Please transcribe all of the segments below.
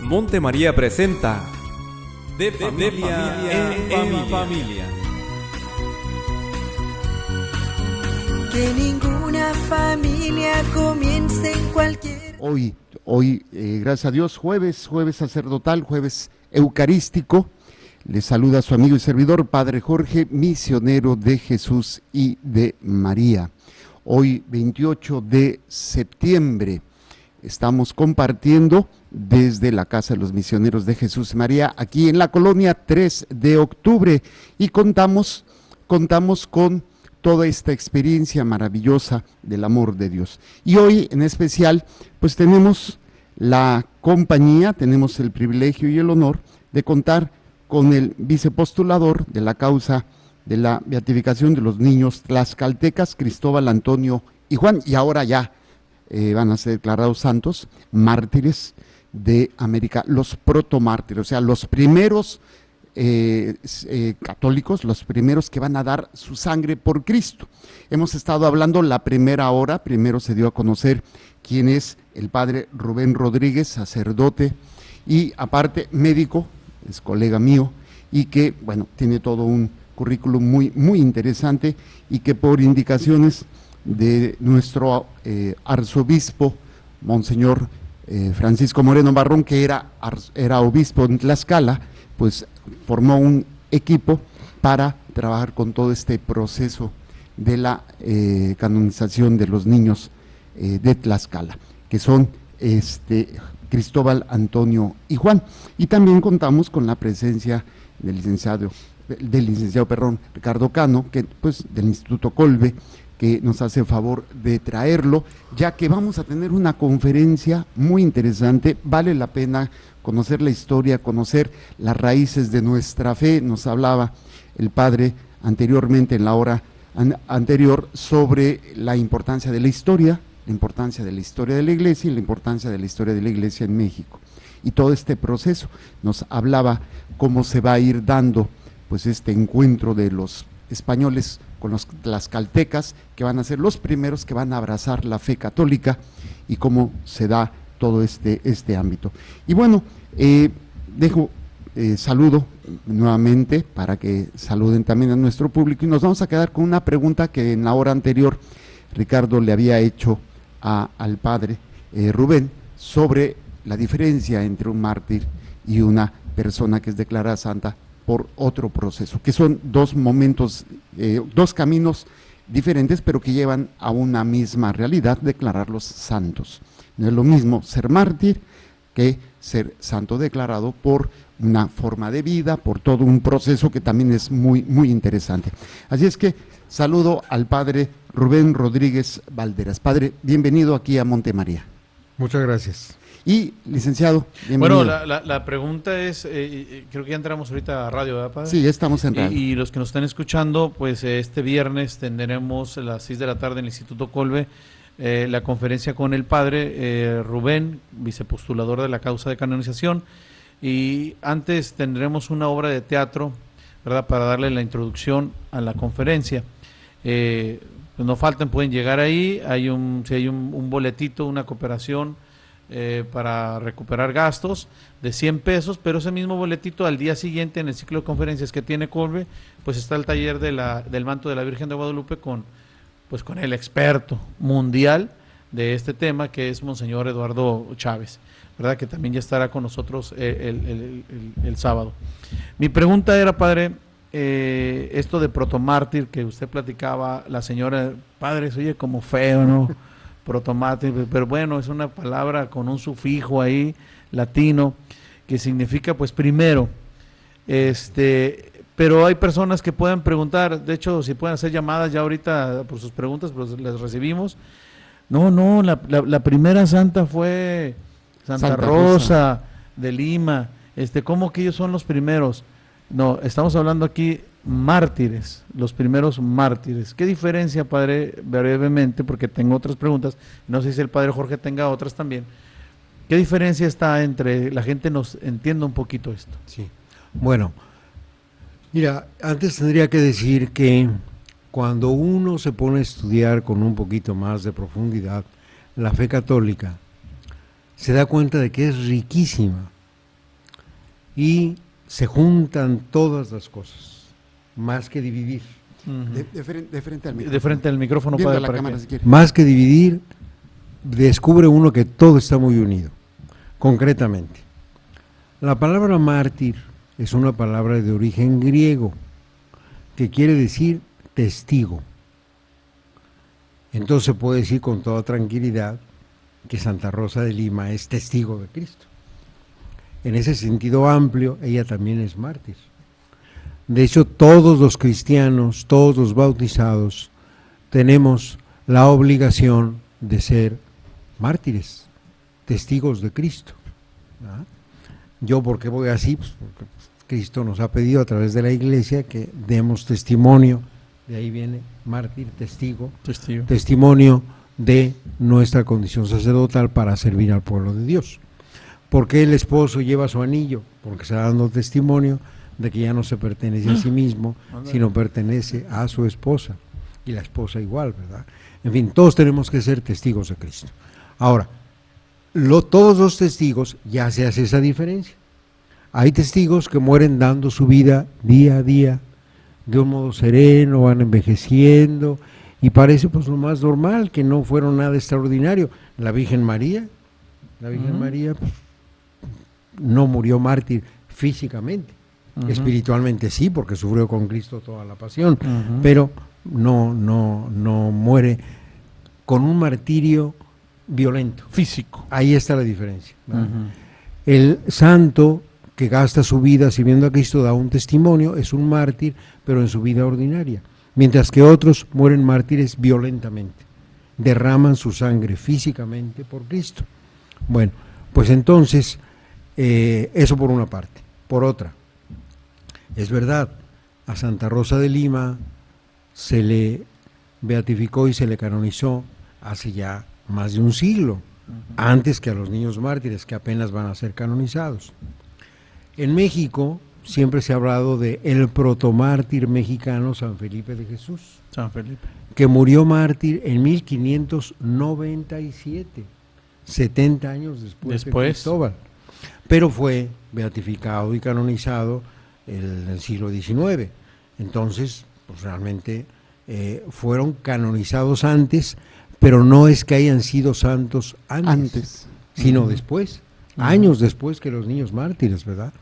Monte María presenta De Familia en Familia. Que ninguna familia comience en cualquier... Hoy, gracias a Dios, jueves sacerdotal, jueves eucarístico. Les saluda a su amigo y servidor, Padre Jorge, misionero de Jesús y de María. Hoy, 28 de septiembre, estamos compartiendo desde la Casa de los Misioneros de Jesús y María, aquí en la colonia 3 de octubre, y contamos con toda esta experiencia maravillosa del amor de Dios. Y hoy en especial, pues tenemos la compañía, tenemos el privilegio y el honor de contar con el vicepostulador de la causa de la beatificación de los niños tlaxcaltecas, Cristóbal, Antonio y Juan, y ahora ya van a ser declarados santos, mártires de América, los protomártires, o sea, los primeros católicos, los primeros que van a dar su sangre por Cristo. Hemos estado hablando la primera hora, primero se dio a conocer quién es el padre Rubén Rodríguez, sacerdote y aparte médico, es colega mío, y que, bueno, tiene todo un currículum muy interesante, y que por indicaciones de nuestro arzobispo, Monseñor Francisco Moreno Barrón, que era obispo en Tlaxcala, pues formó un equipo para trabajar con todo este proceso de la canonización de los niños de Tlaxcala, que son Cristóbal, Antonio y Juan. Y también contamos con la presencia del licenciado Ricardo Cano, que pues del Instituto Kolbe, que nos hace favor de traerlo, ya que vamos a tener una conferencia muy interesante. Vale la pena conocer la historia, conocer las raíces de nuestra fe. Nos hablaba el padre anteriormente, en la hora anterior, sobre la importancia de la historia, la importancia de la historia de la Iglesia y la importancia de la historia de la Iglesia en México. Y todo este proceso nos hablaba cómo se va a ir dando pues este encuentro de los españoles con los tlaxcaltecas, que van a ser los primeros que van a abrazar la fe católica, y cómo se da todo este ámbito. Y bueno, saludo nuevamente para que saluden también a nuestro público, y nos vamos a quedar con una pregunta que en la hora anterior Ricardo le había hecho al padre Rubén sobre la diferencia entre un mártir y una persona que es declarada santa por otro proceso, que son dos momentos, dos caminos diferentes, pero que llevan a una misma realidad, declararlos santos. No es lo mismo ser mártir que ser santo declarado por una forma de vida, por todo un proceso que también es muy interesante. Así es que saludo al padre Rubén Rodríguez Valderas. Padre, bienvenido aquí a Monte María. Muchas gracias. Y, licenciado, bienvenido. Bueno, la pregunta es, creo que ya entramos ahorita a radio, ¿verdad, padre? Sí, ya estamos en radio. Y los que nos están escuchando, pues este viernes tendremos a las 6 de la tarde en el Instituto Kolbe la conferencia con el padre Rubén, vicepostulador de la causa de canonización, y antes tendremos una obra de teatro, ¿verdad?, para darle la introducción a la conferencia. Pues no falten, pueden llegar ahí, si hay un boletito, una cooperación para recuperar gastos de 100 pesos, pero ese mismo boletito al día siguiente en el ciclo de conferencias que tiene Kolbe, pues está el taller del manto de la Virgen de Guadalupe con el experto mundial de este tema, que es Monseñor Eduardo Chávez, ¿verdad?, que también ya estará con nosotros el sábado. Mi pregunta era, padre, esto de protomártir que usted platicaba, la señora, padre, se oye como feo, ¿no? Protomártir, pero bueno, es una palabra con un sufijo ahí latino que significa pues primero, pero hay personas que pueden preguntar, de hecho si pueden hacer llamadas ya ahorita por sus preguntas, pues las recibimos. No, la primera santa fue Santa Rosa de Lima, ¿cómo que ellos son los primeros? No, estamos hablando aquí mártires, los primeros mártires. ¿Qué diferencia, padre, brevemente, porque tengo otras preguntas, no sé si el padre Jorge tenga otras también, qué diferencia está entre la gente nos entienda un poquito esto? Sí, bueno, mira, antes tendría que decir que cuando uno se pone a estudiar con un poquito más de profundidad la fe católica, se da cuenta de que es riquísima, y se juntan todas las cosas, más que dividir. De frente al micrófono. De frente al micrófono, Viendo padre, la para cámara, que- si quiere. Más que dividir, descubre uno que todo está muy unido. Concretamente, la palabra mártir es una palabra de origen griego que quiere decir testigo. Entonces se puede decir con toda tranquilidad que Santa Rosa de Lima es testigo de Cristo. En ese sentido amplio, ella también es mártir. De hecho, todos los cristianos, todos los bautizados, tenemos la obligación de ser mártires, testigos de Cristo. ¿Ah? Yo, ¿por qué voy así? Pues porque Cristo nos ha pedido a través de la Iglesia que demos testimonio, de ahí viene mártir, testigo, Testigo. testimonio de nuestra condición sacerdotal para servir al pueblo de Dios. ¿Por qué el esposo lleva su anillo? Porque está dando testimonio de que ya no se pertenece a sí mismo, sino pertenece a su esposa, y la esposa igual, ¿verdad? En fin, todos tenemos que ser testigos de Cristo. Ahora, todos los testigos ya se hace esa diferencia. Hay testigos que mueren dando su vida día a día, de un modo sereno, van envejeciendo, y parece pues lo más normal, que no fueron nada extraordinario. La Virgen María pues, no murió mártir físicamente, espiritualmente sí, porque sufrió con Cristo toda la pasión, pero no muere con un martirio violento. Físico. Ahí está la diferencia, ¿verdad? El santo que gasta su vida sirviendo a Cristo da un testimonio, es un mártir, pero en su vida ordinaria, mientras que otros mueren mártires violentamente, derraman su sangre físicamente por Cristo. Bueno, pues entonces, eso por una parte. Por otra, es verdad, a Santa Rosa de Lima se le beatificó y se le canonizó hace ya más de un siglo, antes que a los niños mártires que apenas van a ser canonizados. En México siempre se ha hablado de el protomártir mexicano San Felipe de Jesús, San Felipe. que murió mártir en 1597, 70 años después de Cristóbal, pero fue beatificado y canonizado en el siglo XIX. Entonces, pues realmente fueron canonizados antes, pero no es que hayan sido santos antes. Sino después, años después que los niños mártires, ¿verdad?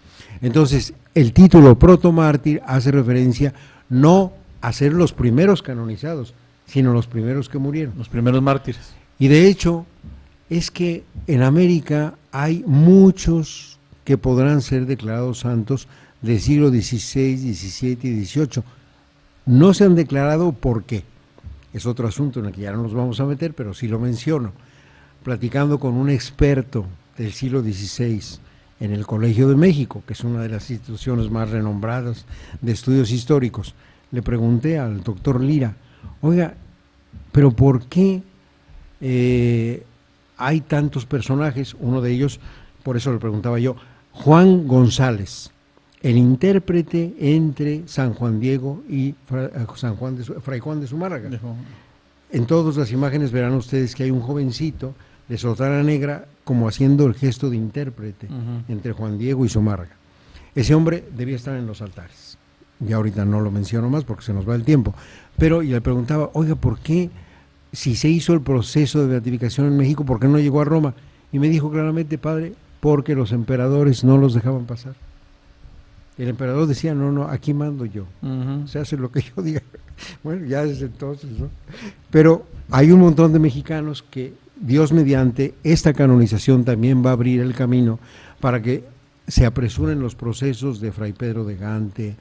Entonces, el título protomártir hace referencia no a ser los primeros canonizados, sino los primeros que murieron. Los primeros mártires. Y de hecho, es que en América hay muchos que podrán ser declarados santos del siglo XVI, XVII y XVIII. No se han declarado, ¿por qué? Es otro asunto en el que ya no nos vamos a meter, pero sí lo menciono. Platicando con un experto del siglo XVI en el Colegio de México, que es una de las instituciones más renombradas de estudios históricos, le pregunté al doctor Lira, oiga, pero ¿por qué hay tantos personajes? Uno de ellos, por eso le preguntaba yo, Juan González, el intérprete entre San Juan Diego y Fray Juan de Zumárraga. En todas las imágenes verán ustedes que hay un jovencito de sotana negra como haciendo el gesto de intérprete entre Juan Diego y Zumárraga. Ese hombre debía estar en los altares. Ya ahorita no lo menciono más porque se nos va el tiempo. Pero y le preguntaba, oiga, ¿por qué si se hizo el proceso de beatificación en México, por qué no llegó a Roma? Y me dijo claramente, padre, porque los emperadores no los dejaban pasar. El emperador decía, no, aquí mando yo, se hace lo que yo diga. Bueno, ya desde entonces, ¿no? Pero hay un montón de mexicanos que, Dios mediante, esta canonización también va a abrir el camino para que se apresuren los procesos de Fray Pedro de Gante,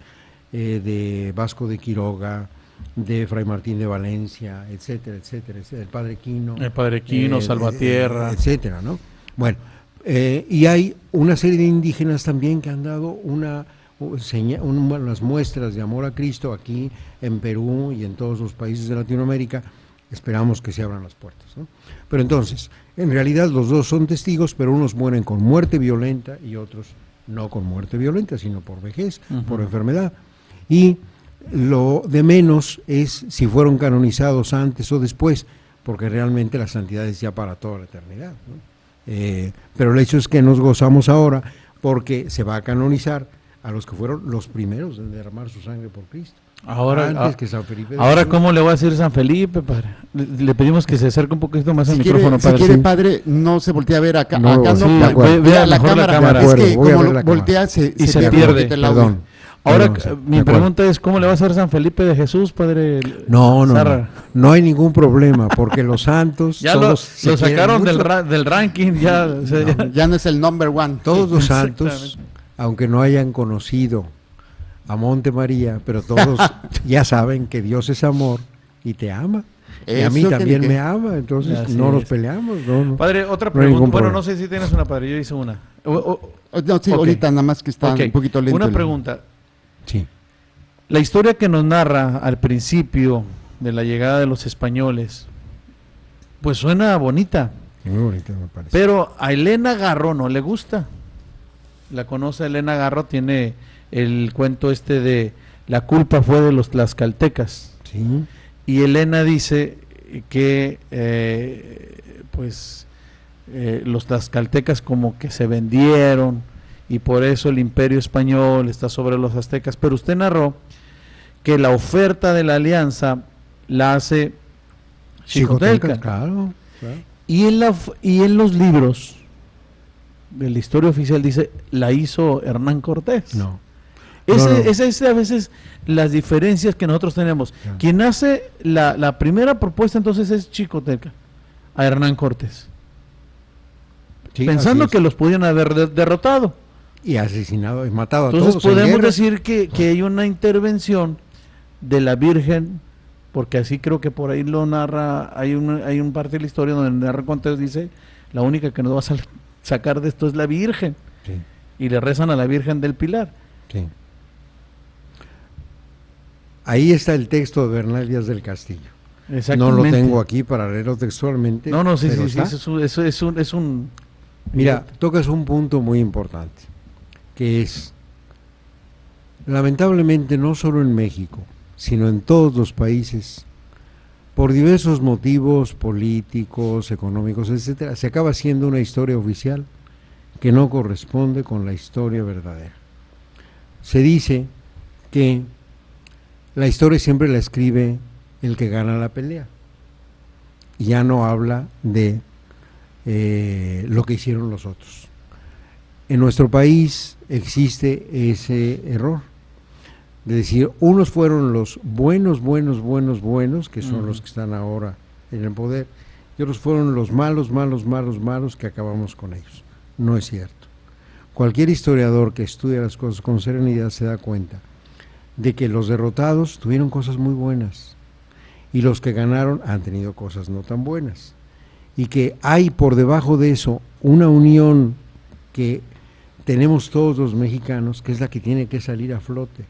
de Vasco de Quiroga, de Fray Martín de Valencia, etcétera, etcétera, el Padre Quino. El Padre Quino, Salvatierra. Etcétera, ¿no? Bueno, y hay una serie de indígenas también que han dado unas muestras de amor a Cristo aquí en Perú y en todos los países de Latinoamérica. Esperamos que se abran las puertas, ¿no? Pero entonces, en realidad los dos son testigos, pero unos mueren con muerte violenta y otros no con muerte violenta, sino por vejez, por enfermedad. Y lo de menos es si fueron canonizados antes o después, porque realmente la santidad es ya para toda la eternidad, ¿no? Pero el hecho es que nos gozamos ahora porque se va a canonizar a los que fueron los primeros en derramar su sangre por Cristo. Ahora, Antes que San Felipe de ahora Jesús. ¿cómo le voy a decir San Felipe, padre? Le pedimos que se acerque un poquito más al Si quiere, micrófono, si padre. quiere, Sí. padre, no se voltea a ver acá. No, acá sí, no, de acuerdo. vea la Mejor la cámara. cámara. Es De que acuerdo, voy a como ver la voltea se Y se pierde un pierde. poquito el audio. Perdón. Ahora, Perdón, sí, mi de acuerdo. pregunta es, ¿cómo le va a hacer San Felipe de Jesús, padre? No, Zarra? no hay ningún problema, porque los santos Ya todos lo se quieren sacaron mucho. del ranking, ya. o sea, ya- Ya no es el number one. Todos los santos, Exactamente. aunque no hayan conocido a Monte María, pero todos ya saben que Dios es amor y te ama. Y a mí Eso que también ni me qué. ama, entonces Así no nos es. peleamos. No. Padre, otra No hay pregunta. ningún Bueno, problema. no sé si tienes una, padre. Yo hice una. No, sí, Ok. ahorita nada más que está Ok, un poquito lento. Una el- pregunta. Sí. La historia que nos narra al principio de la llegada de los españoles, pues suena bonita, Muy bonito me parece. pero a Elena Garro no le gusta. La conoce Elena Garro, tiene el cuento este de la culpa fue de los tlaxcaltecas. Sí. Y Elena dice que los tlaxcaltecas como que se vendieron y por eso el imperio español está sobre los aztecas. Pero usted narró que la oferta de la alianza la hace Xicotenca. Claro, claro. Y en los libros de la historia oficial dice, la hizo Hernán Cortés. No. Ese, No, no. esa es a veces las diferencias que nosotros tenemos. Claro. Quien hace la primera propuesta entonces es Xicotenca, a Hernán Cortés. Sí, Pensando así que es. los podían haber derrotado. Y asesinado y matado a Entonces todos. en podemos guerra. decir que hay una intervención de la Virgen, porque así creo que por ahí lo narra, hay un parte de la historia donde Hernán Cortés dice, la única que nos va a sacar de esto es la Virgen. Sí, Y le rezan a la Virgen del Pilar. sí. Ahí está el texto de Bernal Díaz del Castillo. No Exactamente. lo tengo aquí para leerlo textualmente. No, sí, pero sí, sí, está. eso es un... Mira, tocas un punto muy importante, que es, lamentablemente, no solo en México, sino en todos los países, por diversos motivos políticos, económicos, etcétera, se acaba siendo una historia oficial que no corresponde con la historia verdadera. Se dice que la historia siempre la escribe el que gana la pelea. Y ya no habla de lo que hicieron los otros. En nuestro país existe ese error de decir, unos fueron los buenos, que son los que están ahora en el poder, y otros fueron los malos, que acabamos con ellos. No es cierto. Cualquier historiador que estudia las cosas con serenidad se da cuenta de que los derrotados tuvieron cosas muy buenas y los que ganaron han tenido cosas no tan buenas, y que hay por debajo de eso una unión que tenemos todos los mexicanos, que es la que tiene que salir a flote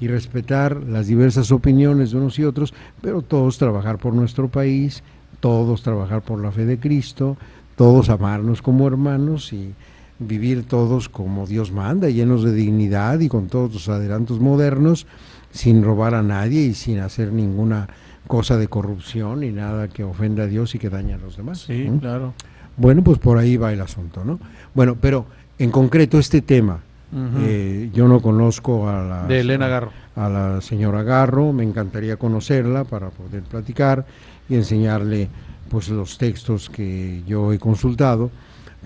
y respetar las diversas opiniones de unos y otros, pero todos trabajar por nuestro país, todos trabajar por la fe de Cristo, todos amarnos como hermanos y vivir todos como Dios manda, llenos de dignidad y con todos los adelantos modernos, sin robar a nadie y sin hacer ninguna cosa de corrupción ni nada que ofenda a Dios y que dañe a los demás. Sí, ¿no? claro. Bueno, pues por ahí va el asunto, ¿no? Bueno, pero en concreto este tema, Ujú. yo no conozco a De Elena Garro. a la señora Garro, me encantaría conocerla para poder platicar y enseñarle pues los textos que yo he consultado,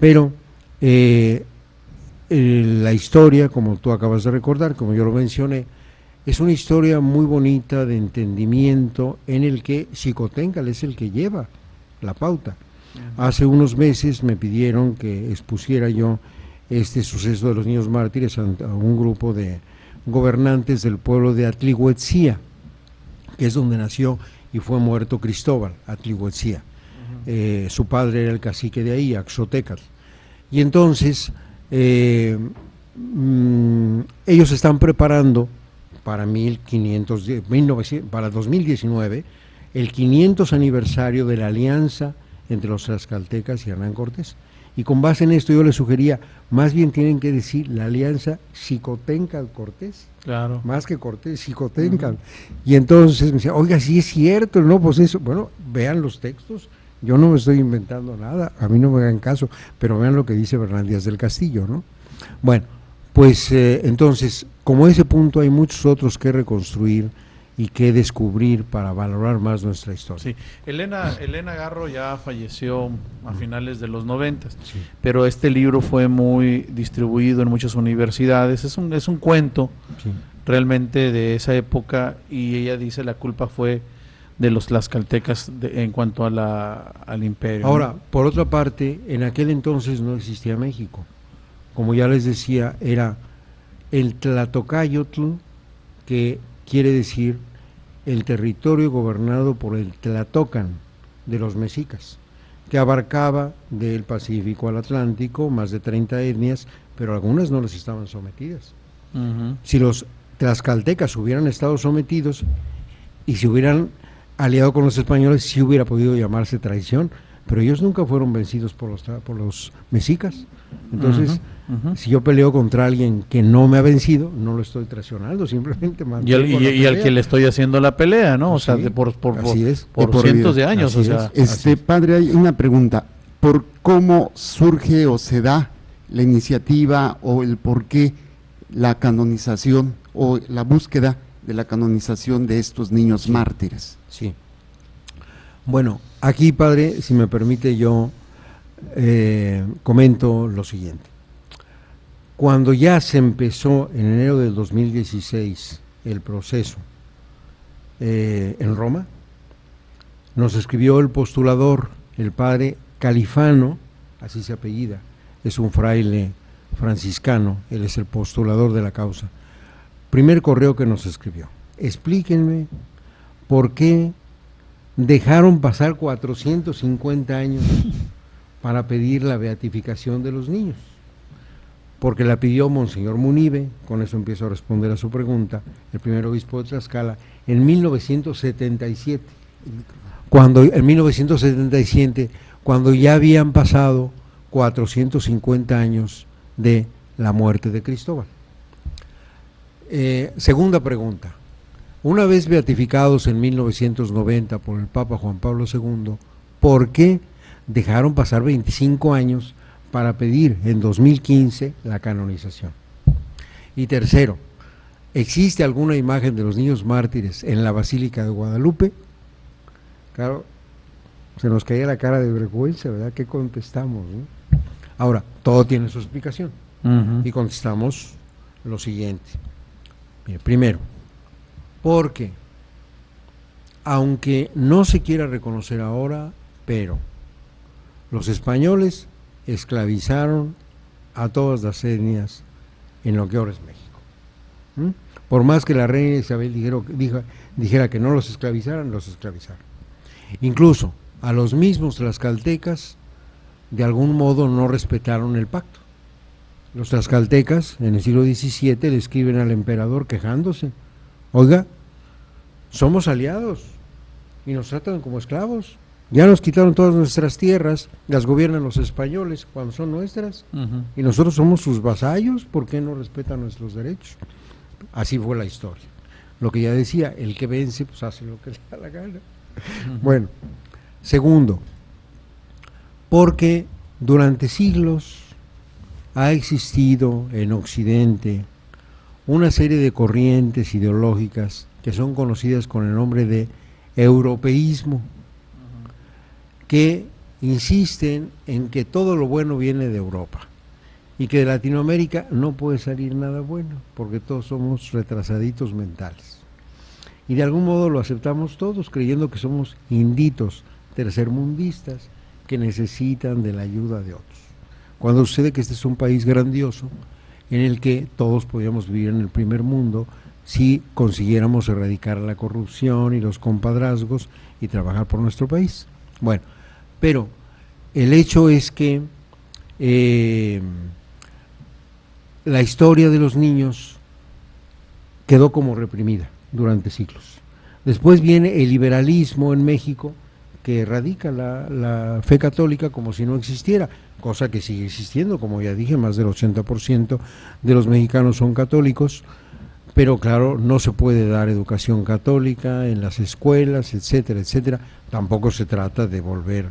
pero la historia, como tú acabas de recordar, como yo lo mencioné, es una historia muy bonita de entendimiento en el que Xicoténcatl es el que lleva la pauta. Hace unos meses me pidieron que expusiera yo este suceso de los niños mártires a un grupo de gobernantes del pueblo de Atlihuetzía, que es donde nació y fue muerto Cristóbal, Atlihuetzía. Su padre era el cacique de ahí, Axotécatl. Y entonces ellos están preparando para 2019 el 500 aniversario de la alianza entre los tlaxcaltecas y Hernán Cortés. Y con base en esto yo les sugería, más bien tienen que decir la alianza Xicoténcatl-Cortés, Claro. más que Cortés, Xicoténcatl. Y entonces me decía, oiga, sí es cierto, no, pues eso, bueno, vean los textos, yo no me estoy inventando nada, a mí no me hagan caso, pero vean lo que dice Bernal Díaz del Castillo, ¿no? Bueno, pues entonces, como ese punto hay muchos otros que reconstruir y que descubrir para valorar más nuestra historia. Sí, Elena Garro ya falleció a finales de los 90, sí, pero este libro fue muy distribuido en muchas universidades. Es un cuento, sí, realmente de esa época, y ella dice la culpa fue de los tlaxcaltecas en cuanto al imperio. Ahora, por otra parte, en aquel entonces no existía México. Como ya les decía, era el Tlatocayotl, que quiere decir el territorio gobernado por el Tlatocan de los mexicas, que abarcaba del Pacífico al Atlántico más de 30 etnias, pero algunas no les estaban sometidas. Si los tlaxcaltecas hubieran estado sometidos y se hubieran aliado con los españoles, sí hubiera podido llamarse traición, pero ellos nunca fueron vencidos por los mexicas. Entonces, si yo peleo contra alguien que no me ha vencido, no lo estoy traicionando, simplemente mantengo y al que le estoy haciendo la pelea, ¿no? O sea, por cientos de años. O sea, padre, hay una pregunta. ¿Por cómo surge o se da la iniciativa o el por qué la canonización o la búsqueda de la canonización de estos niños mártires? Sí. Bueno, aquí, padre, si me permite, yo comento lo siguiente. Cuando ya se empezó en enero del 2016 el proceso en Roma, nos escribió el postulador, el padre Califano, así se apellida, es un fraile franciscano, él es el postulador de la causa. Primer correo que nos escribió: explíquenme por qué dejaron pasar 450 años para pedir la beatificación de los niños. Porque la pidió Monseñor Munive, con eso empiezo a responder a su pregunta, el primer obispo de Tlaxcala, en 1977, cuando ya habían pasado 450 años de la muerte de Cristóbal. Segunda pregunta: una vez beatificados en 1990 por el Papa Juan Pablo II, ¿por qué dejaron pasar 25 años para pedir en 2015 la canonización? Y tercero, ¿existe alguna imagen de los niños mártires en la Basílica de Guadalupe? Claro, se nos caía la cara de vergüenza, ¿verdad? ¿Qué contestamos, no? Ahora, todo tiene su explicación. Y contestamos lo siguiente. Mire, primero, porque aunque no se quiera reconocer ahora, pero los españoles esclavizaron a todas las etnias en lo que ahora es México. Por más que la reina Isabel dijera que no los esclavizaran, los esclavizaron. Incluso a los mismos tlaxcaltecas, de algún modo, no respetaron el pacto. Los tlaxcaltecas, en el siglo XVII, le escriben al emperador quejándose: oiga, somos aliados y nos tratan como esclavos. Ya nos quitaron todas nuestras tierras, las gobiernan los españoles cuando son nuestras, y nosotros somos sus vasallos. ¿Por qué no respetan nuestros derechos? Así fue la historia. Lo que ya decía, el que vence, pues hace lo que le da la gana. Bueno, segundo, porque durante siglos ha existido en Occidente una serie de corrientes ideológicas que son conocidas con el nombre de europeísmo, que insisten en que todo lo bueno viene de Europa y que de Latinoamérica no puede salir nada bueno, porque todos somos retrasaditos mentales. Y de algún modo lo aceptamos todos, creyendo que somos inditos tercermundistas que necesitan de la ayuda de otros. Cuando sucede que este es un país grandioso, en el que todos podríamos vivir en el primer mundo si consiguiéramos erradicar la corrupción y los compadrazgos y trabajar por nuestro país. Bueno, pero el hecho es que la historia de los niños quedó como reprimida durante siglos. Después viene el liberalismo en México, que erradica la fe católica como si no existiera, cosa que sigue existiendo, como ya dije, más del 80% de los mexicanos son católicos, pero claro, no se puede dar educación católica en las escuelas, etcétera, etcétera. Tampoco se trata de volver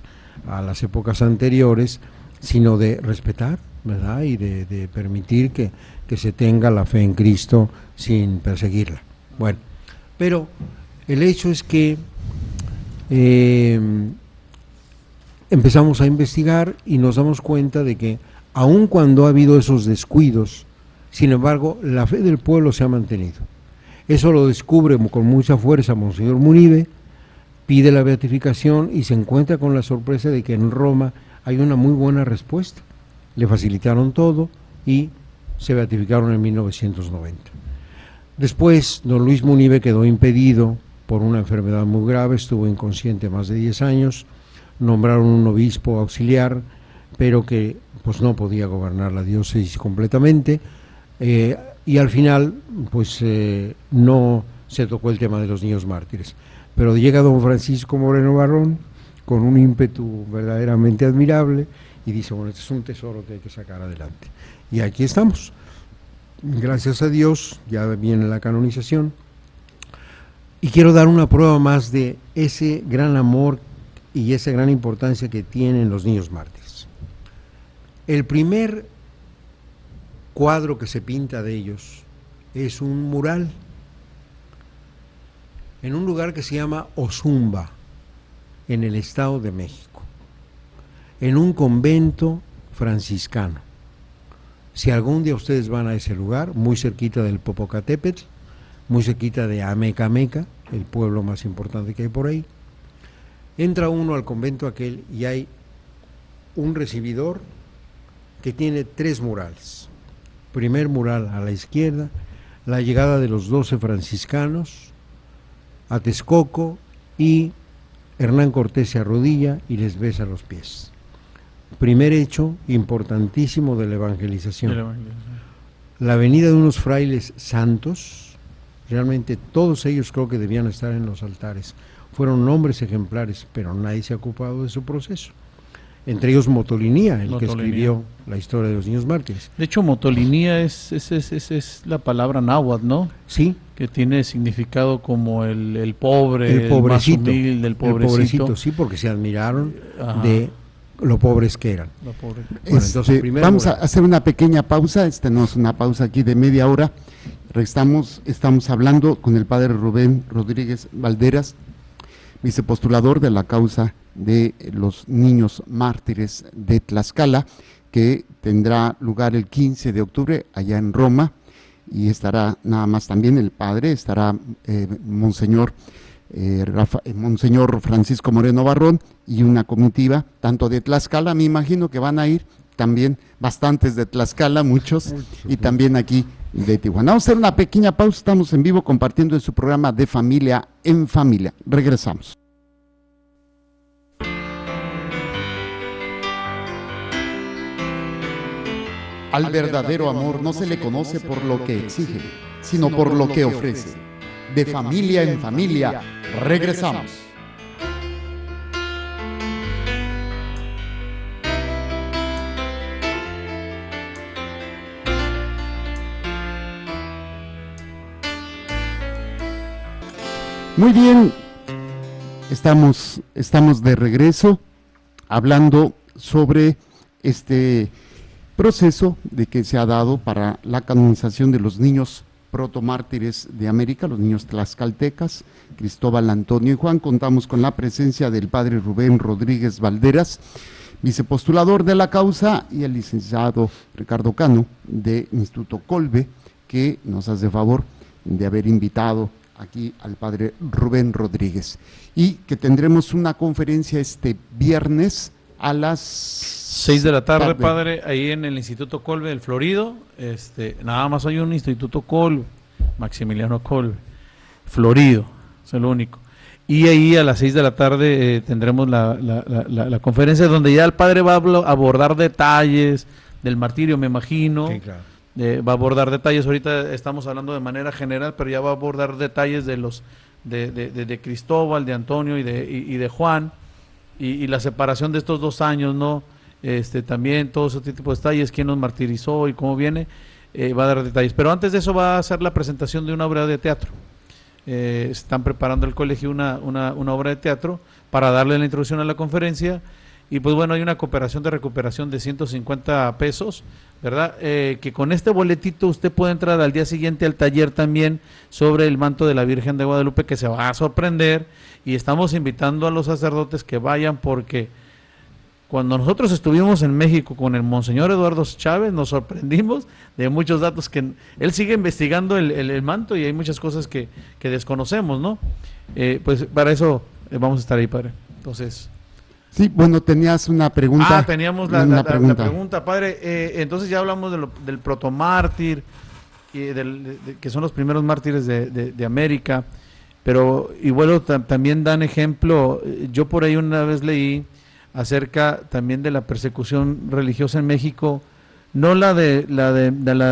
a las épocas anteriores, sino de respetar ¿verdad? Y de permitir que se tenga la fe en Cristo sin perseguirla. Bueno, pero el hecho es que empezamos a investigar y nos damos cuenta de que aun cuando ha habido esos descuidos, sin embargo, la fe del pueblo se ha mantenido. Eso lo descubre con mucha fuerza Monseñor Munive, pide la beatificación y se encuentra con la sorpresa de que en Roma hay una muy buena respuesta. Le facilitaron todo y se beatificaron en 1990. Después, don Luis Munive quedó impedido por una enfermedad muy grave, estuvo inconsciente más de 10 años, nombraron un obispo auxiliar, pero que pues no podía gobernar la diócesis completamente, y al final pues no se tocó el tema de los niños mártires. Pero llega don Francisco Moreno Barrón con un ímpetu verdaderamente admirable y dice, bueno, este es un tesoro que hay que sacar adelante. Y aquí estamos. Gracias a Dios, ya viene la canonización. Y quiero dar una prueba más de ese gran amor y esa gran importancia que tienen los niños mártires. El primer cuadro que se pinta de ellos es un mural en un lugar que se llama Ozumba, en el Estado de México, en un convento franciscano. Si algún día ustedes van a ese lugar, muy cerquita del Popocatépetl, muy cerquita de Amecameca, el pueblo más importante que hay por ahí, entra uno al convento aquel y hay un recibidor que tiene 3 murales. Primer mural a la izquierda, la llegada de los 12 franciscanos a Texcoco y Hernán Cortés se arrodilla y les besa los pies. Primer hecho importantísimo de la evangelización. La venida de unos frailes santos, realmente todos ellos creo que debían estar en los altares. Fueron hombres ejemplares, pero nadie se ha ocupado de su proceso. Entre ellos Motolinía, el que escribió la historia de los niños mártires. De hecho, Motolinía es la palabra náhuatl, ¿no? Sí. Que tiene significado como el pobre, el pobrecito, más humilde, el pobrecito. Sí, porque se admiraron de lo pobres que eran. Pobre. Bueno, entonces, vamos a hacer una pequeña pausa, no es una pausa aquí de media hora. Estamos hablando con el padre Rubén Rodríguez Valderas, vicepostulador de la causa de los niños mártires de Tlaxcala, que tendrá lugar el 15 de octubre allá en Roma, y estará nada más también el padre, estará Monseñor Francisco Moreno Barrón y una comitiva, tanto de Tlaxcala, me imagino que van a ir también bastantes de Tlaxcala, muchos, y también aquí de Tijuana. Vamos a hacer una pequeña pausa, estamos en vivo compartiendo en su programa de Familia en Familia. Regresamos. Al verdadero amor no se le conoce por lo que exige, sino por lo que ofrece. De Familia en Familia, regresamos. Muy bien, estamos de regreso hablando sobre este proceso de que se ha dado para la canonización de los niños protomártires de América, los niños tlaxcaltecas, Cristóbal, Antonio y Juan. Contamos con la presencia del padre Rubén Rodríguez Valderas, vicepostulador de la causa, y el licenciado Ricardo Cano de Instituto Colbe, que nos hace favor de haber invitado aquí al padre Rubén Rodríguez, y que tendremos una conferencia este viernes a las 6 de la tarde, padre, ahí en el Instituto Colbe del Florido. Nada más hay un Instituto Colbe, Maximiliano Colbe, Florido, es el único. Y ahí a las 6 de la tarde tendremos la conferencia donde ya el padre va a abordar detalles del martirio, me imagino. Sí, claro. Va a abordar detalles, ahorita estamos hablando de manera general, pero ya va a abordar detalles de los de Cristóbal, de Antonio y de Juan, y la separación de estos 2 años, ¿no? También todo ese tipo de detalles, quién nos martirizó y cómo viene, va a dar detalles. Pero antes de eso va a hacer la presentación de una obra de teatro. Están preparando el colegio una obra de teatro para darle la introducción a la conferencia, y pues bueno, hay una cooperación de recuperación de 150 pesos, ¿verdad? Que con este boletito usted puede entrar al día siguiente al taller también sobre el manto de la Virgen de Guadalupe, que se va a sorprender, y estamos invitando a los sacerdotes que vayan, porque cuando nosotros estuvimos en México con el Monseñor Eduardo Chávez, nos sorprendimos de muchos datos que él sigue investigando el manto, y hay muchas cosas que desconocemos, ¿no? Pues para eso vamos a estar ahí, padre. Entonces... Sí, bueno, tenías una pregunta. Teníamos la pregunta, padre. Entonces ya hablamos del protomártir, que son los primeros mártires de América, pero y bueno, también dan ejemplo. Yo por ahí una vez leí acerca también de la persecución religiosa en México, no la de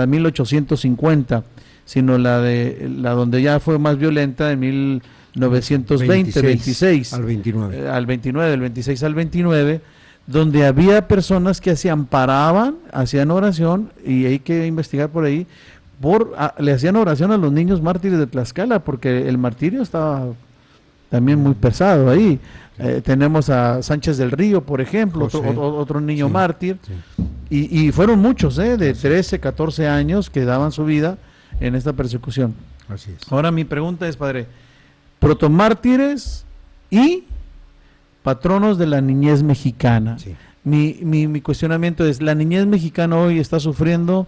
1850, sino la donde ya fue más violenta en 1926 al 29. Del 26 al 29, donde había personas que se amparaban, hacían oración, y hay que investigar por ahí, le hacían oración a los niños mártires de Tlaxcala, porque el martirio estaba también muy pesado ahí. Tenemos a Sánchez del Río, por ejemplo, otro niño mártir, y fueron muchos, de 13, 14 años que daban su vida en esta persecución. Así es. Ahora mi pregunta es, padre, protomártires y patronos de la niñez mexicana. Sí. Mi cuestionamiento es, la niñez mexicana hoy está sufriendo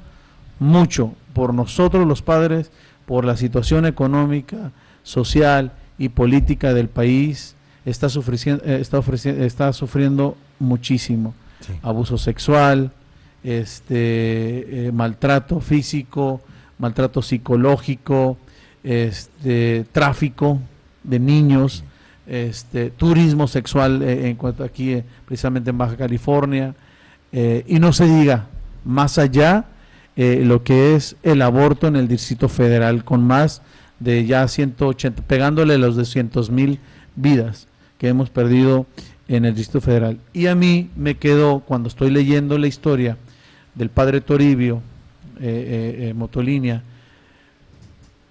mucho por nosotros los padres, por la situación económica, social y política del país, está sufriendo muchísimo. Sí. Abuso sexual, maltrato físico, maltrato psicológico, tráfico de niños, turismo sexual en cuanto aquí precisamente en Baja California, y no se diga más allá lo que es el aborto en el Distrito Federal, con más de ya 180, pegándole los 200,000 vidas que hemos perdido en el Distrito Federal. Y a mí me quedó, cuando estoy leyendo la historia del padre Toribio Motolinia,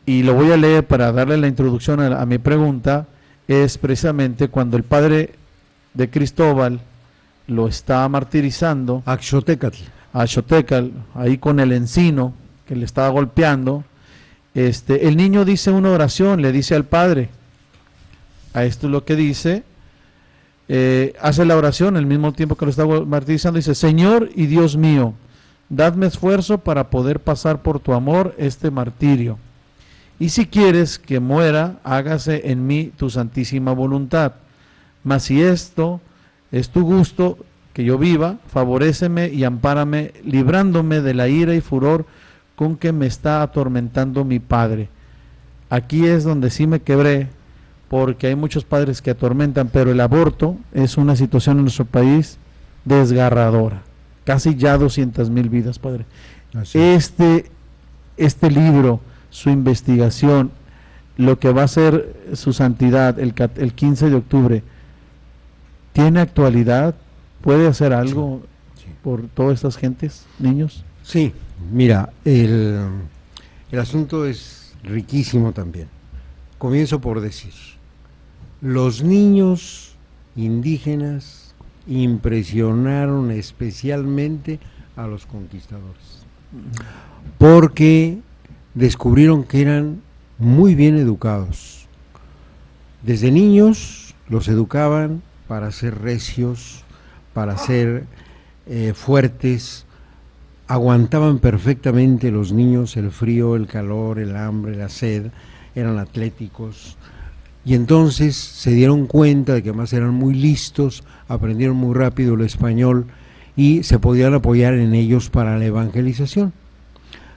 y lo voy a leer para darle la introducción a mi pregunta, es precisamente cuando el padre de Cristóbal lo está martirizando a Xotécatl, ahí con el encino que le estaba golpeando, el niño dice una oración, le dice al padre, a esto es lo que dice, hace la oración al mismo tiempo que lo está martirizando, dice: Señor y Dios mío, dadme esfuerzo para poder pasar por tu amor este martirio. Y si quieres que muera, hágase en mí tu santísima voluntad. Mas si esto es tu gusto, que yo viva, favoréceme y ampárame, librándome de la ira y furor con que me está atormentando mi padre. Aquí es donde sí me quebré, porque hay muchos padres que atormentan, pero el aborto es una situación en nuestro país desgarradora. Casi ya 200,000 vidas, padre. Así. Este libro, su investigación, lo que va a ser su santidad el 15 de octubre, ¿tiene actualidad? ¿Puede hacer algo por todas estas gentes, niños? Sí, mira, el asunto es riquísimo también. Comienzo por decir, los niños indígenas impresionaron especialmente a los conquistadores, porque descubrieron que eran muy bien educados. Desde niños los educaban para ser recios, para ser fuertes, aguantaban perfectamente los niños el frío, el calor, el hambre, la sed, eran atléticos, y entonces se dieron cuenta de que además eran muy listos, aprendieron muy rápido el español y se podían apoyar en ellos para la evangelización.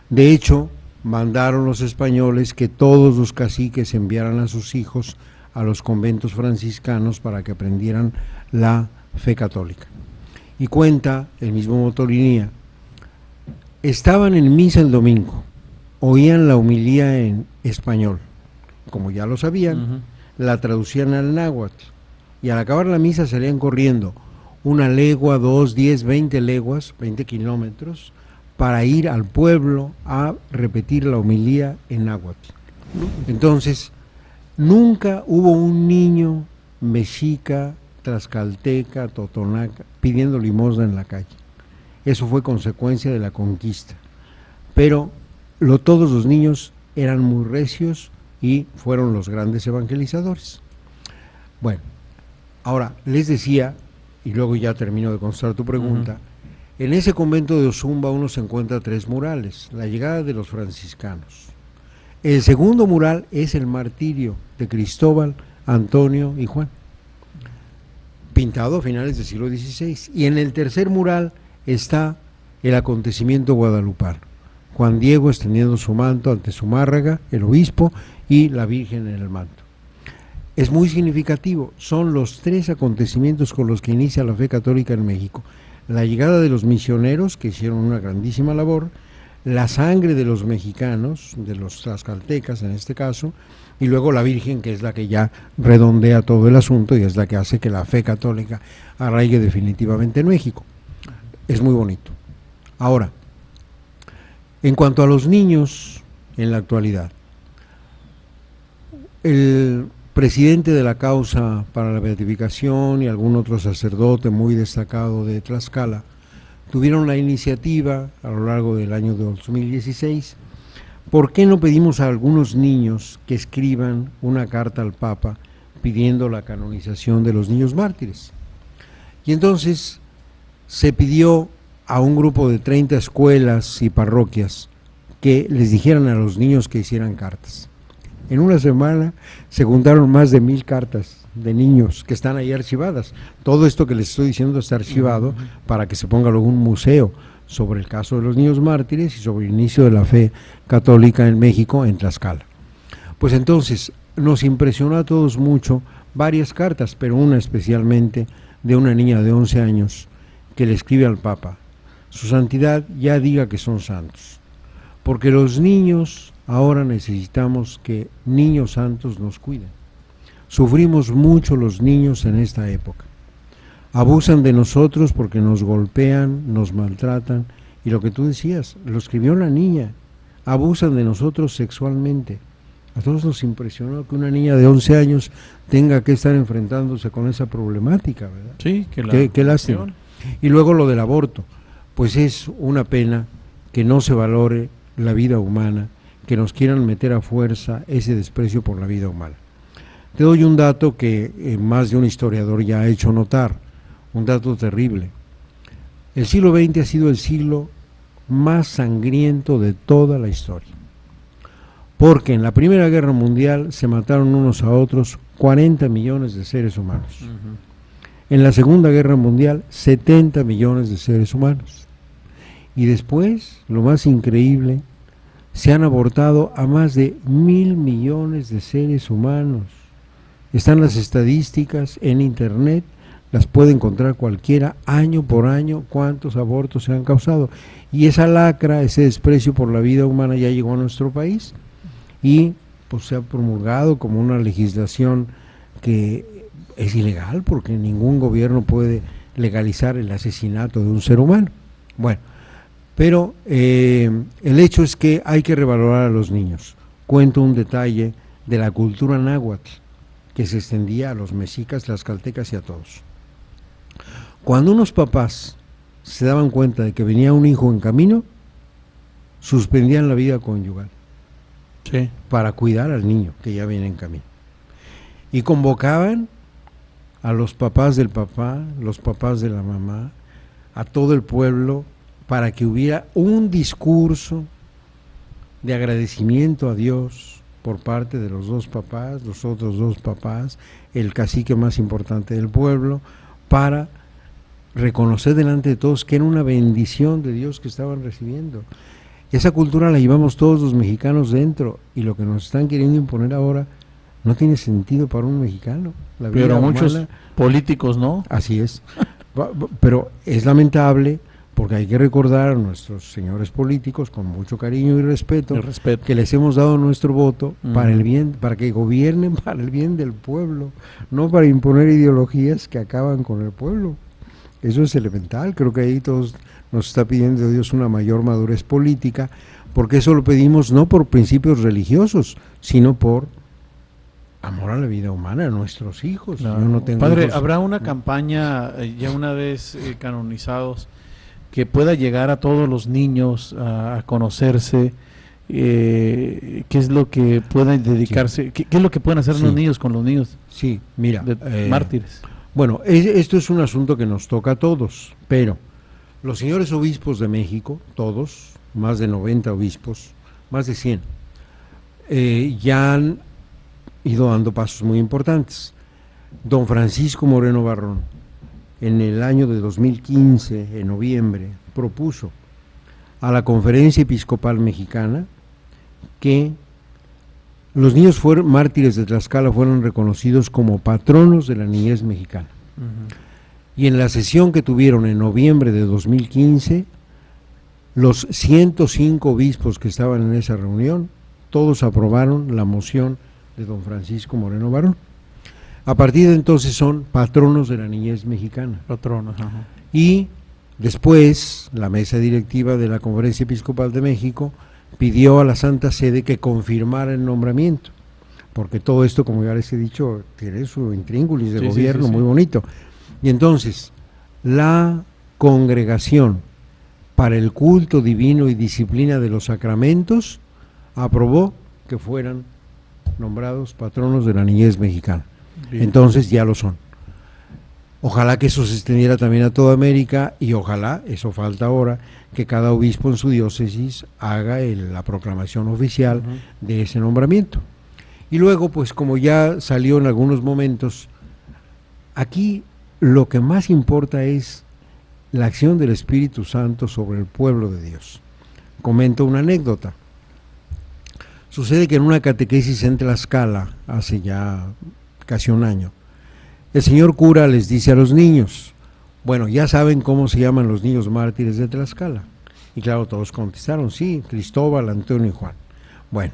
De hecho, mandaron los españoles que todos los caciques enviaran a sus hijos a los conventos franciscanos para que aprendieran la fe católica. Y cuenta el mismo Motolinia, estaban en misa el domingo, oían la homilía en español, como ya lo sabían, la traducían al náhuatl, y al acabar la misa salían corriendo 1 legua, 2, 10, 20 leguas, 20 kilómetros, para ir al pueblo a repetir la homilía en náhuatl. Entonces, nunca hubo un niño mexica, tlaxcalteca, totonaca, pidiendo limosna en la calle. Eso fue consecuencia de la conquista. Pero todos los niños eran muy recios y fueron los grandes evangelizadores. Bueno, ahora les decía, y luego ya termino de contestar tu pregunta, en ese convento de Ozumba uno se encuentra 3 murales, la llegada de los franciscanos. El segundo mural es el martirio de Cristóbal, Antonio y Juan, pintado a finales del siglo XVI. Y en el tercer mural está el acontecimiento guadalupano, Juan Diego extendiendo su manto ante Zumárraga, el obispo, y la Virgen en el manto. Es muy significativo, son los 3 acontecimientos con los que inicia la fe católica en México: la llegada de los misioneros, que hicieron una grandísima labor, la sangre de los mexicanos, de los tlaxcaltecas en este caso, y luego la Virgen, que es la que ya redondea todo el asunto y es la que hace que la fe católica arraigue definitivamente en México. Es muy bonito. Ahora, en cuanto a los niños en la actualidad, el presidente de la causa para la beatificación y algún otro sacerdote muy destacado de Tlaxcala tuvieron la iniciativa a lo largo del año 2016, ¿por qué no pedimos a algunos niños que escriban una carta al Papa pidiendo la canonización de los niños mártires? Y entonces se pidió a un grupo de 30 escuelas y parroquias que les dijeran a los niños que hicieran cartas. En una semana se juntaron más de 1000 cartas de niños que están ahí archivadas. Todo esto que les estoy diciendo está archivado para que se ponga luego un museo sobre el caso de los niños mártires y sobre el inicio de la fe católica en México, en Tlaxcala. Pues entonces nos impresionó a todos mucho varias cartas, pero una especialmente de una niña de 11 años que le escribe al Papa: Su Santidad ya diga que son santos, porque los niños ahora necesitamos que niños santos nos cuiden. Sufrimos mucho los niños en esta época. Abusan de nosotros porque nos golpean, nos maltratan, y lo que tú decías, lo escribió la niña, abusan de nosotros sexualmente. A todos nos impresionó que una niña de 11 años tenga que estar enfrentándose con esa problemática, ¿verdad? Sí, qué lástima. Y luego lo del aborto, pues es una pena que no se valore la vida humana, que nos quieran meter a fuerza ese desprecio por la vida humana. Te doy un dato que más de un historiador ya ha hecho notar, un dato terrible. El siglo XX ha sido el siglo más sangriento de toda la historia, porque en la Primera Guerra Mundial se mataron unos a otros 40 millones de seres humanos. En la Segunda Guerra Mundial, 70 millones de seres humanos. Y después, lo más increíble, se han abortado a más de 1.000 millones de seres humanos. Están las estadísticas en internet, las puede encontrar cualquiera, año por año, cuántos abortos se han causado. Y esa lacra, ese desprecio por la vida humana ya llegó a nuestro país y pues se ha promulgado como una legislación que es ilegal, porque ningún gobierno puede legalizar el asesinato de un ser humano. Bueno, pero el hecho es que hay que revalorar a los niños. Cuento un detalle de la cultura náhuatl que se extendía a los mexicas, tlaxcaltecas y a todos. Cuando unos papás se daban cuenta de que venía un hijo en camino, suspendían la vida conyugal, sí, para cuidar al niño que ya viene en camino. Y convocaban a los papás del papá, los papás de la mamá, a todo el pueblo, para que hubiera un discurso de agradecimiento a Dios por parte de los dos papás, los otros dos papás, el cacique más importante del pueblo, para reconocer delante de todos que era una bendición de Dios que estaban recibiendo. Esa cultura la llevamos todos los mexicanos dentro, y lo que nos están queriendo imponer ahora no tiene sentido para un mexicano. La vida pero muchos humana, políticos no. así es. Pero es lamentable, porque hay que recordar a nuestros señores políticos con mucho cariño y respeto, que les hemos dado nuestro voto para el bien, para que gobiernen para el bien del pueblo, no para imponer ideologías que acaban con el pueblo. Eso es elemental. Creo que ahí todos nos está pidiendo Dios una mayor madurez política, porque eso lo pedimos no por principios religiosos, sino por amor a la vida humana, a nuestros hijos. Claro. Yo no tengo Padre, hijos. ¿habrá una campaña ya una vez canonizados que pueda llegar a todos los niños a conocerse? ¿Qué es lo que puedan dedicarse? ¿Qué es lo que pueden hacer Sí. los niños con los niños Sí, mira. de mártires? Bueno, esto es un asunto que nos toca a todos, pero los señores obispos de México, todos, más de 90 obispos, más de 100, ya han ido dando pasos muy importantes. Don Francisco Moreno Barrón, en el año de 2015, en noviembre, propuso a la Conferencia Episcopal Mexicana que los niños mártires de Tlaxcala fueron reconocidos como patronos de la niñez mexicana. Y en la sesión que tuvieron en noviembre de 2015, los 105 obispos que estaban en esa reunión, todos aprobaron la moción de don Francisco Moreno Barrón. A partir de entonces son patronos de la niñez mexicana. Patronos, ajá. Y después la mesa directiva de la Conferencia Episcopal de México pidió a la Santa Sede que confirmara el nombramiento, porque todo esto, como ya les he dicho, tiene su intríngulis de Sí, gobierno sí. muy bonito. Y entonces, la Congregación para el Culto Divino y Disciplina de los Sacramentos aprobó que fueran nombrados patronos de la niñez mexicana. Bien. Entonces ya lo son. Ojalá que eso se extendiera también a toda América y ojalá, eso falta ahora, que cada obispo en su diócesis haga la proclamación oficial de ese nombramiento. Y luego, pues como ya salió en algunos momentos, aquí lo que más importa es la acción del Espíritu Santo sobre el pueblo de Dios. Comento una anécdota. Sucede que en una catequesis en Tlaxcala, hace ya casi un año, el señor cura les dice a los niños, bueno, ya saben cómo se llaman los niños mártires de Tlaxcala. Y claro, todos contestaron, sí, Cristóbal, Antonio y Juan. Bueno,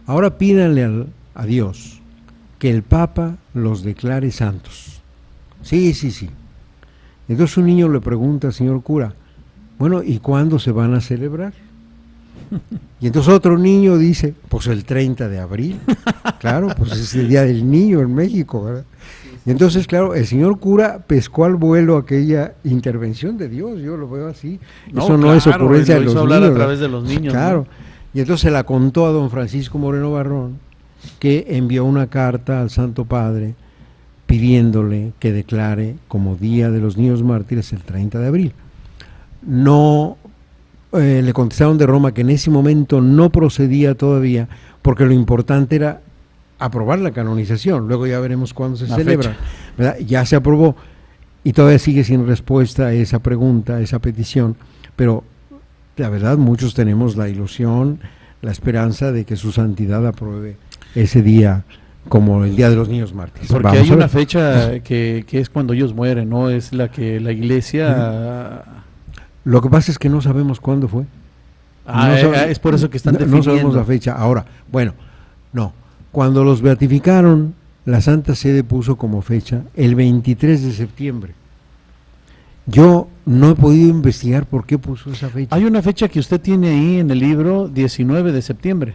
ahora pídanle a Dios que el Papa los declare santos. Sí. Entonces un niño le pregunta al señor cura, bueno, ¿y cuándo se van a celebrar? Y entonces otro niño dice, pues el 30 de abril. Claro, pues es el Día del Niño en México, ¿verdad? Y entonces, claro, el señor cura pescó al vuelo aquella intervención de Dios, yo lo veo así. Eso no es ocurrencia de los hablar niños. a través de los niños. Claro. ¿No? Y entonces se la contó a don Francisco Moreno Barrón, que envió una carta al Santo Padre pidiéndole que declare como Día de los Niños Mártires el 30 de abril. No le contestaron de Roma que en ese momento no procedía todavía, porque lo importante era aprobar la canonización, luego ya veremos cuándo se celebra, ¿verdad? Ya se aprobó y todavía sigue sin respuesta esa pregunta, esa petición, pero la verdad muchos tenemos la ilusión, la esperanza de que su santidad apruebe ese día como el Día de los Niños Mártires. Porque Vamos hay a una ver. fecha que es cuando ellos mueren, ¿no? Es la que la iglesia... Lo que pasa es que no sabemos cuándo fue. Es por eso que están no definiendo. sabemos la fecha. Ahora, bueno, no. Cuando los beatificaron, la Santa Sede puso como fecha el 23 de septiembre. Yo no he podido investigar por qué puso esa fecha. Hay una fecha que usted tiene ahí en el libro, 19 de septiembre.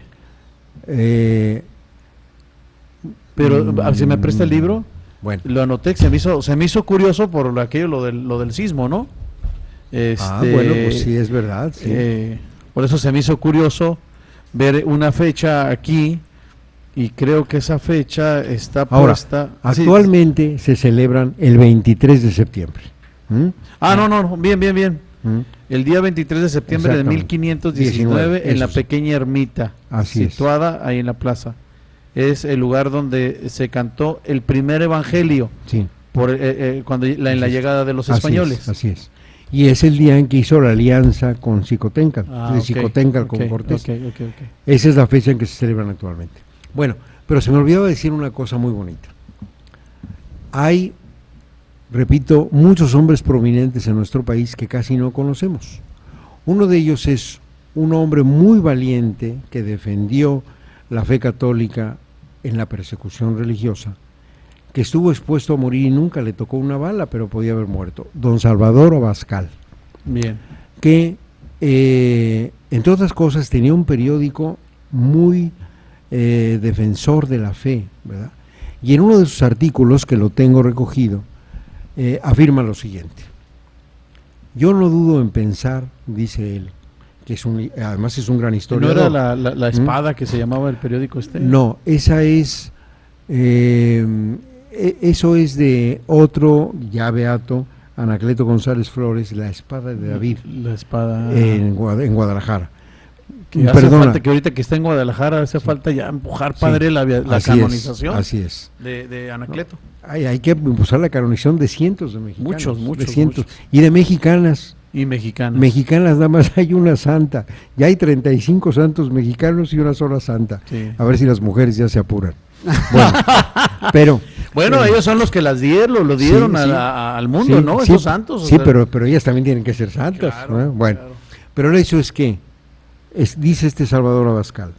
Pero, ¿se me presta el libro? Bueno. Lo anoté, se me hizo curioso por aquello, lo del sismo, ¿no? Bueno, pues sí, es verdad. Sí. Por eso se me hizo curioso ver una fecha aquí y creo que esa fecha está Ahora, puesta... actualmente se celebran el 23 de septiembre. ¿Mm? No, bien. ¿Mm? El día 23 de septiembre de Exactamente. 1519 en la eso sí. pequeña ermita, Así es. situada ahí en la plaza. Es el lugar donde se cantó el primer evangelio Sí. cuando en la llegada de los españoles. Así es. Y es el día en que hizo la alianza con Xicoténcal, Ok, Xicoténcal con ok, Cortés. ok. Esa es la fecha en que se celebran actualmente. Bueno, pero se me olvidó decir una cosa muy bonita. Hay, repito, muchos hombres prominentes en nuestro país que casi no conocemos. Uno de ellos es un hombre muy valiente que defendió la fe católica en la persecución religiosa, que estuvo expuesto a morir y nunca le tocó una bala, pero podía haber muerto. Don Salvador Abascal. Bien. Que, entre otras cosas, tenía un periódico muy defensor de la fe, ¿verdad? Y en uno de sus artículos, que lo tengo recogido, afirma lo siguiente: yo no dudo en pensar, dice él, que además es un gran historiador. ¿No era la espada que se llamaba el periódico este? No, esa es, eso es de otro ya beato, Anacleto González Flores, La espada de David, La espada en Guadalajara. que hace falta, que ahorita que está en Guadalajara hace falta ya empujar, padre, Sí, la canonización así es. de Anacleto. Hay que impulsar la canonización de cientos de mexicanos. Muchos, de cientos. muchos. Y de mexicanas. Y mexicanos. Mexicanas nada más hay una santa. Ya hay 35 santos mexicanos y una sola santa. Sí. A ver si las mujeres ya se apuran. Bueno, pero... Bueno, ellos son los que las dieron, lo dieron Sí, sí. al mundo, Sí, ¿no? sí, Esos santos. o Sí, sea, pero ellas también tienen que ser santas. claro, ¿no? Bueno, claro. pero el hecho es que, dice este Salvador Abascal,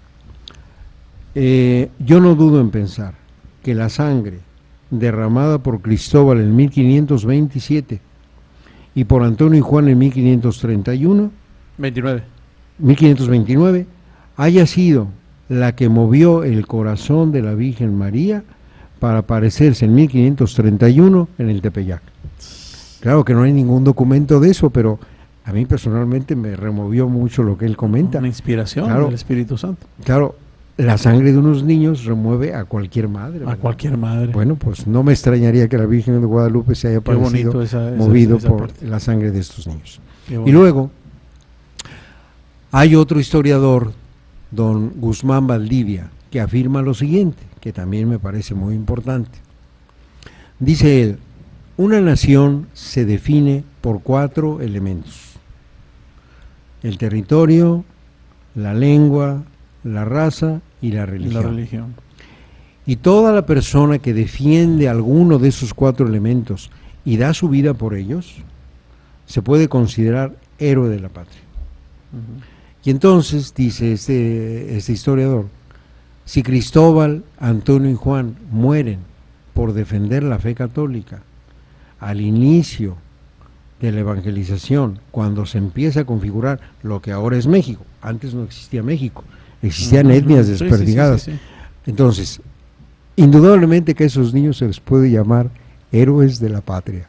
yo no dudo en pensar que la sangre derramada por Cristóbal en 1527 y por Antonio y Juan en 1529 haya sido la que movió el corazón de la Virgen María para aparecerse en 1531 en el Tepeyac. Claro que no hay ningún documento de eso, pero a mí personalmente me removió mucho lo que él comenta. Una inspiración Claro. del Espíritu Santo. Claro, la sangre de unos niños remueve a cualquier madre. A ¿verdad? cualquier madre. Bueno, pues no me extrañaría que la Virgen de Guadalupe se haya Qué bonito aparecido esa movido esa por parte. la sangre de estos niños. Qué Y bonito. luego, hay otro historiador, don Guzmán Valdivia, que afirma lo siguiente, que también me parece muy importante. Dice él, una nación se define por 4 elementos: el territorio, la lengua, la raza y la religión. La religión. Y toda la persona que defiende alguno de esos 4 elementos y da su vida por ellos, se puede considerar héroe de la patria. Y entonces, dice este historiador, si Cristóbal, Antonio y Juan mueren por defender la fe católica al inicio de la evangelización, cuando se empieza a configurar lo que ahora es México, antes no existía México, existían etnias Sí, sí, sí, desperdigadas. sí, sí. Entonces, indudablemente que a esos niños se les puede llamar héroes de la patria.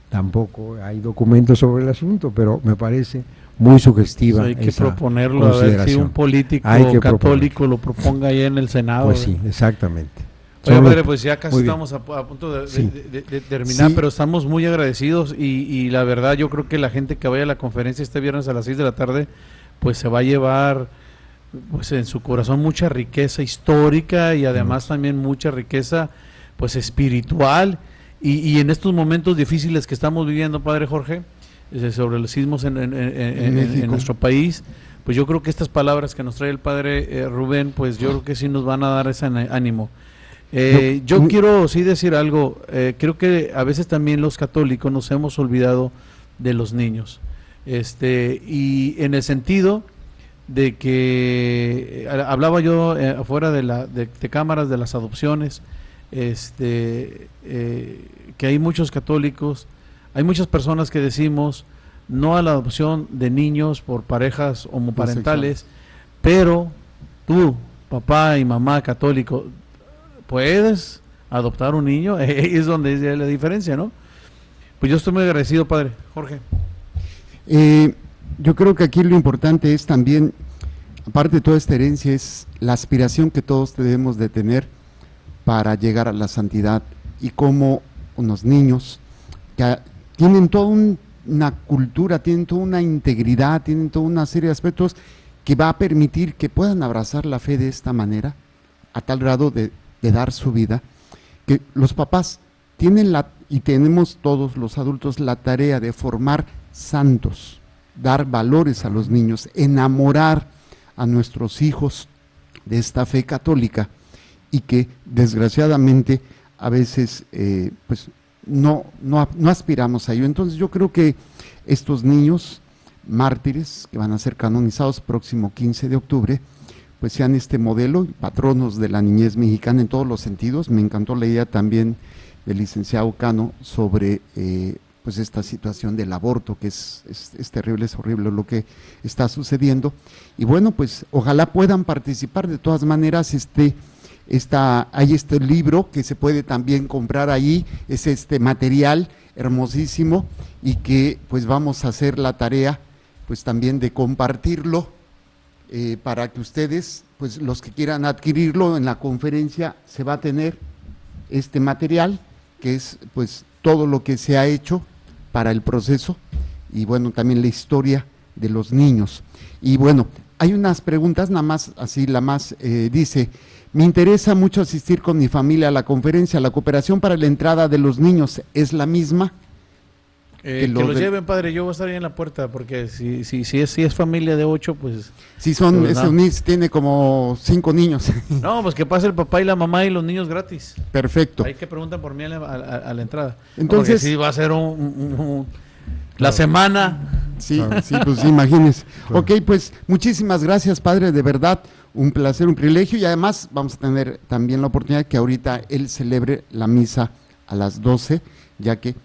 Tampoco hay documentos sobre el asunto, pero me parece muy sugestiva. Hay que esa proponerlo, a ver si consideración. un político Hay que católico lo proponga ahí en el Senado. Pues sí, exactamente. Oye, Son los- padre, pues ya casi Muy bien. estamos a punto de, Sí. de terminar, Sí. pero estamos muy agradecidos y la verdad yo creo que la gente que vaya a la conferencia este viernes a las 6 de la tarde, pues se va a llevar pues en su corazón mucha riqueza histórica y además también mucha riqueza pues espiritual y en estos momentos difíciles que estamos viviendo, padre Jorge, sobre los sismos en México. nuestro país, pues yo creo que estas palabras que nos trae el padre Rubén, pues yo creo que sí nos van a dar ese ánimo. Yo quiero sí decir algo, creo que a veces también los católicos nos hemos olvidado de los niños, y en el sentido de que hablaba yo afuera de cámaras de las adopciones, que hay muchos católicos, hay muchas personas que decimos no a la adopción de niños por parejas homoparentales, pero tú, papá y mamá católico, ¿puedes adoptar un niño? Es donde es la diferencia, ¿no? Pues yo estoy muy agradecido, padre Jorge. Yo creo que aquí lo importante es también, aparte de toda esta herencia, es la aspiración que todos debemos de tener para llegar a la santidad, y como unos niños que tienen toda una cultura, tienen toda una integridad, tienen toda una serie de aspectos que va a permitir que puedan abrazar la fe de esta manera, a tal grado de dar su vida, que los papás tienen y tenemos todos los adultos la tarea de formar santos, dar valores a los niños, enamorar a nuestros hijos de esta fe católica, y que desgraciadamente a veces pues no aspiramos a ello. Entonces yo creo que estos niños mártires que van a ser canonizados próximo 15 de octubre, pues sean este modelo, patronos de la niñez mexicana en todos los sentidos. Me encantó la idea también del licenciado Cano sobre pues esta situación del aborto, que es terrible, es horrible lo que está sucediendo. Y bueno, pues ojalá puedan participar. De todas maneras, hay este libro que se puede también comprar ahí, es este material hermosísimo y que pues vamos a hacer la tarea pues también de compartirlo para que ustedes, pues los que quieran adquirirlo en la conferencia se va a tener este material que es pues todo lo que se ha hecho para el proceso y bueno, también la historia de los niños. Y bueno, hay unas preguntas, nada más así, la más dice, me interesa mucho asistir con mi familia a la conferencia, la cooperación para la entrada de los niños es la misma. Que los lleven, padre, yo voy a estar ahí en la puerta, porque si es familia de 8, pues... Si son, pues, ese UNIS tiene como 5 niños. No, pues que pase el papá y la mamá y los niños gratis. Perfecto. Hay que preguntan por mí a la entrada. Entonces, sí va a ser la semana. Sí, sí, pues imagínense. Ok, pues muchísimas gracias, padre, de verdad, un placer, un privilegio, y además vamos a tener también la oportunidad que ahorita él celebre la misa a las 12, ya que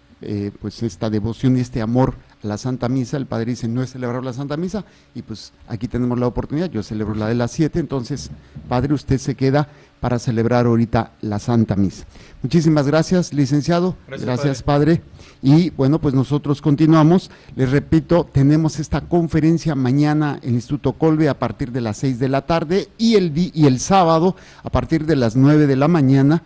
pues esta devoción y este amor a la Santa Misa, el padre dice no es celebrar la Santa Misa, y pues aquí tenemos la oportunidad, yo celebro la de las 7, entonces, padre, usted se queda para celebrar ahorita la Santa Misa. Muchísimas gracias, licenciado, gracias padre. Y bueno, pues nosotros continuamos, les repito, tenemos esta conferencia mañana en el Instituto Colbe a partir de las 6 de la tarde y el sábado a partir de las 9 de la mañana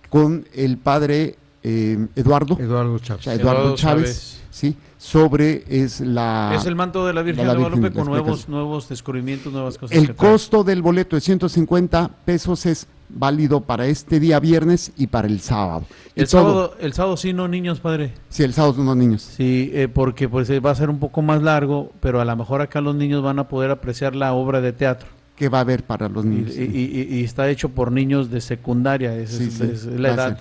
con el padre Eduardo Chávez. Eduardo Chávez, sí, sobre es el manto de la Virgen de Guadalupe con nuevos descubrimientos, nuevas cosas. El costo del boleto de 150 pesos es válido para este día viernes y para el sábado. El sábado sí, no niños, padre. Sí, el sábado no niños. Sí, porque pues va a ser un poco más largo, pero a lo mejor acá los niños van a poder apreciar la obra de teatro. Que va a haber para los niños. Y está hecho por niños de secundaria, es la edad.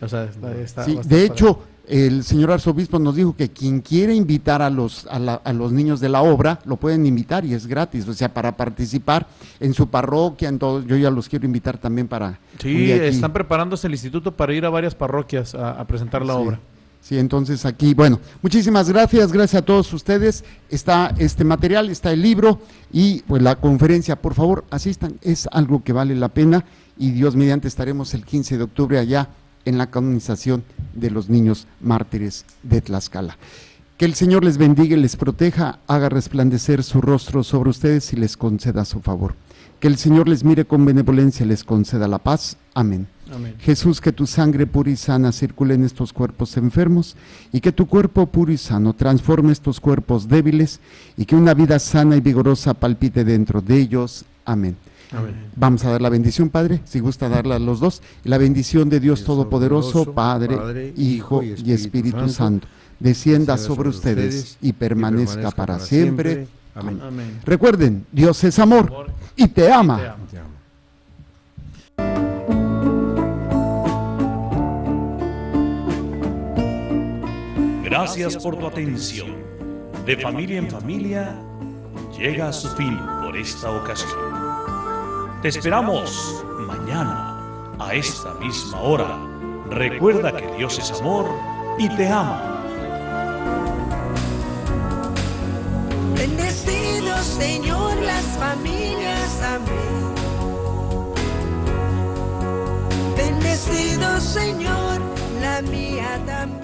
O sea, está sí, de hecho, el señor arzobispo nos dijo que quien quiere invitar a los niños de la obra, lo pueden invitar y es gratis, o sea, para participar en su parroquia, en todo. Yo ya los quiero invitar también para... Sí, están preparándose el instituto para ir a varias parroquias a presentar la obra. Sí, entonces aquí, bueno, muchísimas gracias a todos ustedes, está este material, está el libro y pues la conferencia, por favor, asistan, es algo que vale la pena y Dios mediante estaremos el 15 de octubre allá en la canonización de los niños mártires de Tlaxcala. Que el Señor les bendiga y les proteja, haga resplandecer su rostro sobre ustedes y les conceda su favor. Que el Señor les mire con benevolencia y les conceda la paz. Amén. Amén. Jesús, que tu sangre pura y sana circule en estos cuerpos enfermos y que tu cuerpo puro y sano transforme estos cuerpos débiles y que una vida sana y vigorosa palpite dentro de ellos. Amén. Amén. Vamos a dar la bendición, Padre, si gusta darla a los dos. La bendición de Dios Todopoderoso, Padre, Hijo y Espíritu Santo, descienda sobre ustedes y permanezca para siempre. Amén. Amén. Recuerden, Dios es amor y te ama. Gracias por tu atención. De familia en familia llega a su fin por esta ocasión. Te esperamos mañana a esta misma hora. Recuerda que Dios es amor y te ama. Bendecido Señor las familias, amén. Bendecido Señor la mía también.